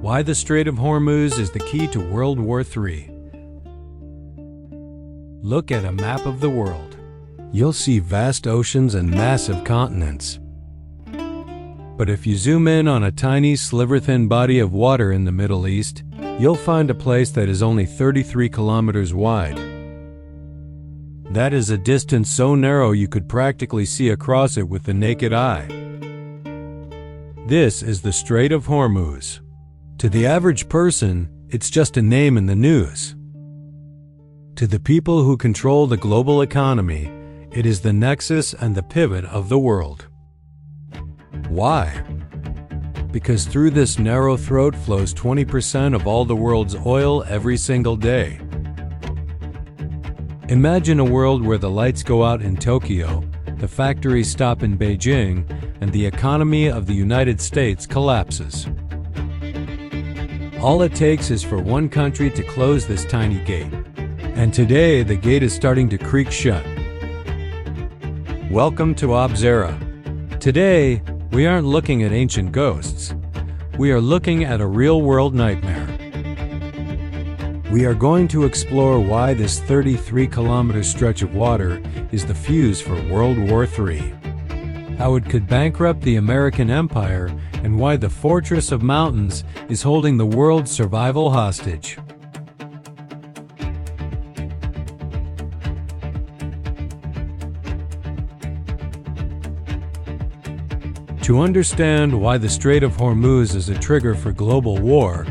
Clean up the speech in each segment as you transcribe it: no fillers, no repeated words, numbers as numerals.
Why the Strait of Hormuz is the key to World War III. Look at a map of the world. You'll see vast oceans and massive continents. But if you zoom in on a tiny sliver-thin body of water in the Middle East, you'll find a place that is only 33 kilometers wide. That is a distance so narrow you could practically see across it with the naked eye. This is the Strait of Hormuz. To the average person, it's just a name in the news. To the people who control the global economy, it is the nexus and the pivot of the world. Why? Because through this narrow throat flows 20% of all the world's oil every single day. Imagine a world where the lights go out in Tokyo, the factories stop in Beijing, and the economy of the United States collapses. All it takes is for one country to close this tiny gate. And today, the gate is starting to creak shut. Welcome to Obsera. Today, we aren't looking at ancient ghosts. We are looking at a real-world nightmare. We are going to explore why this 33-kilometer stretch of water is the fuse for World War III, how it could bankrupt the American empire, and why the fortress of mountains is holding the world's survival hostage. To understand why the Strait of Hormuz is a trigger for global war,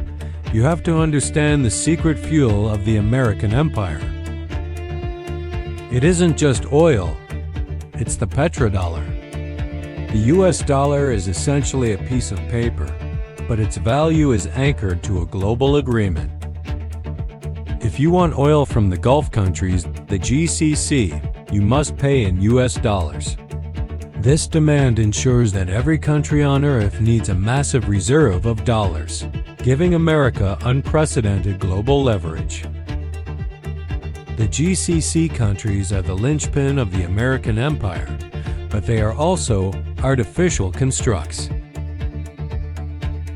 you have to understand the secret fuel of the American empire. It isn't just oil, it's the petrodollar. The US dollar is essentially a piece of paper, but its value is anchored to a global agreement. If you want oil from the Gulf countries, the GCC, you must pay in US dollars. This demand ensures that every country on Earth needs a massive reserve of dollars, giving America unprecedented global leverage. The GCC countries are the linchpin of the American empire, but they are also artificial constructs.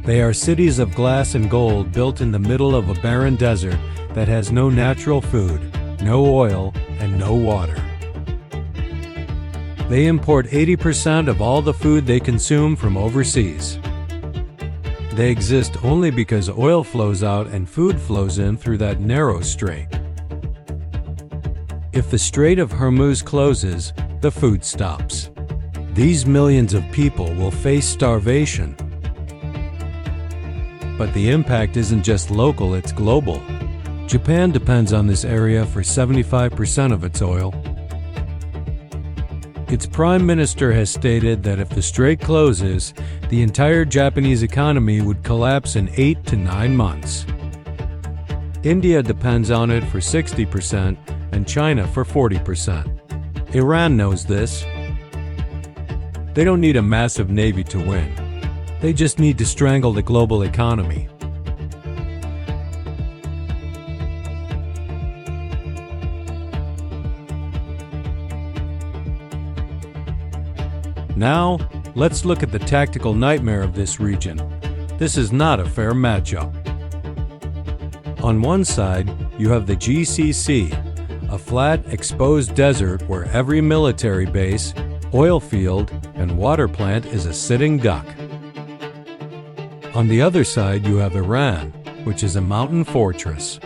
They are cities of glass and gold built in the middle of a barren desert that has no natural food, no oil, and no water. They import 80% of all the food they consume from overseas. They exist only because oil flows out and food flows in through that narrow strait. If the Strait of Hormuz closes, the food stops. These millions of people will face starvation. But the impact isn't just local, it's global. Japan depends on this area for 75% of its oil. Its prime minister has stated that if the strait closes, the entire Japanese economy would collapse in 8 to 9 months. India depends on it for 60% and China for 40%. Iran knows this. They don't need a massive navy to win. They just need to strangle the global economy. Now, let's look at the tactical nightmare of this region. This is not a fair matchup. On one side, you have the GCC, a flat, exposed desert where every military base, oil field, and water plant is a sitting duck. On the other side, you have Iran, which is a mountain fortress.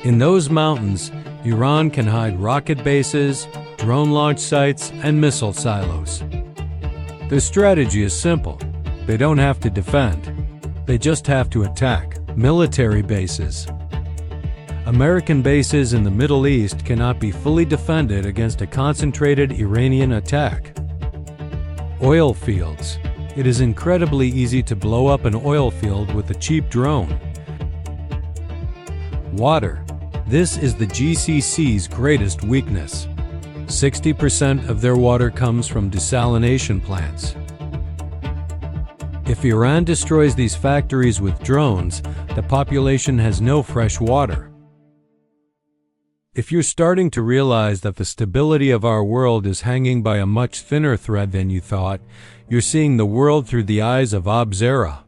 In those mountains, Iran can hide rocket bases, drone launch sites, and missile silos. Their strategy is simple. They don't have to defend. They just have to attack military bases. American bases in the Middle East cannot be fully defended against a concentrated Iranian attack. Oil fields. It is incredibly easy to blow up an oil field with a cheap drone. Water. This is the GCC's greatest weakness. 60% of their water comes from desalination plants. If Iran destroys these factories with drones, the population has no fresh water. If you're starting to realize that the stability of our world is hanging by a much thinner thread than you thought, you're seeing the world through the eyes of Obsera.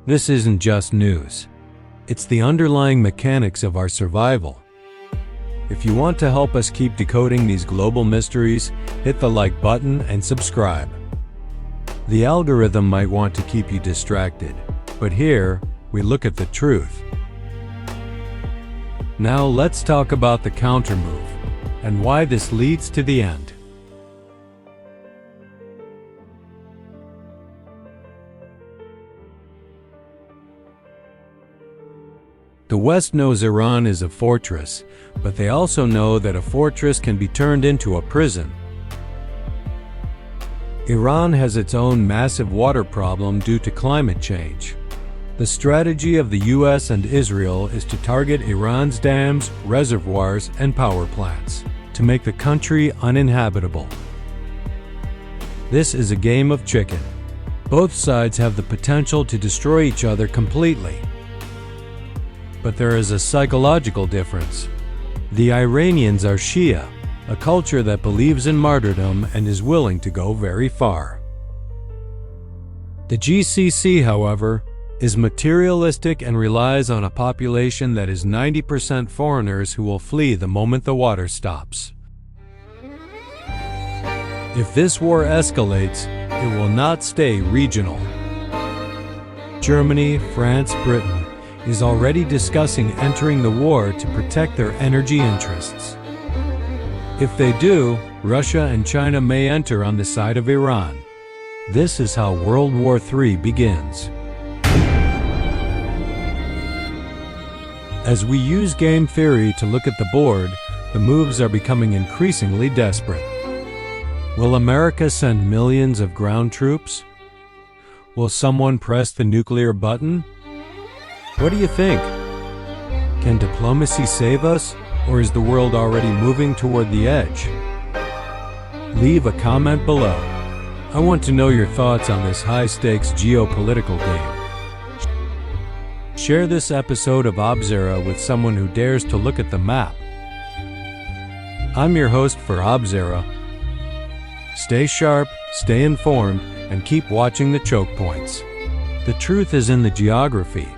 This isn't just news. It's the underlying mechanics of our survival. If you want to help us keep decoding these global mysteries, hit the like button and subscribe. The algorithm might want to keep you distracted, but here, we look at the truth. Now let's talk about the countermove, and why this leads to the end. The West knows Iran is a fortress, but they also know that a fortress can be turned into a prison. Iran has its own massive water problem due to climate change. The strategy of the US and Israel is to target Iran's dams, reservoirs, and power plants, to make the country uninhabitable. This is a game of chicken. Both sides have the potential to destroy each other completely. But there is a psychological difference. The Iranians are Shia, a culture that believes in martyrdom and is willing to go very far. The GCC, however, is materialistic and relies on a population that is 90% foreigners who will flee the moment the water stops. If this war escalates, it will not stay regional. Germany, France, Britain is already discussing entering the war to protect their energy interests. If they do, Russia and China may enter on the side of Iran. This is how World War III begins. As we use game theory to look at the board, the moves are becoming increasingly desperate. Will America send millions of ground troops? Will someone press the nuclear button? What do you think? Can diplomacy save us, or is the world already moving toward the edge? Leave a comment below. I want to know your thoughts on this high-stakes geopolitical game. Share this episode of Obsera with someone who dares to look at the map. I'm your host for Obsera. Stay sharp, stay informed, and keep watching the choke points. The truth is in the geography.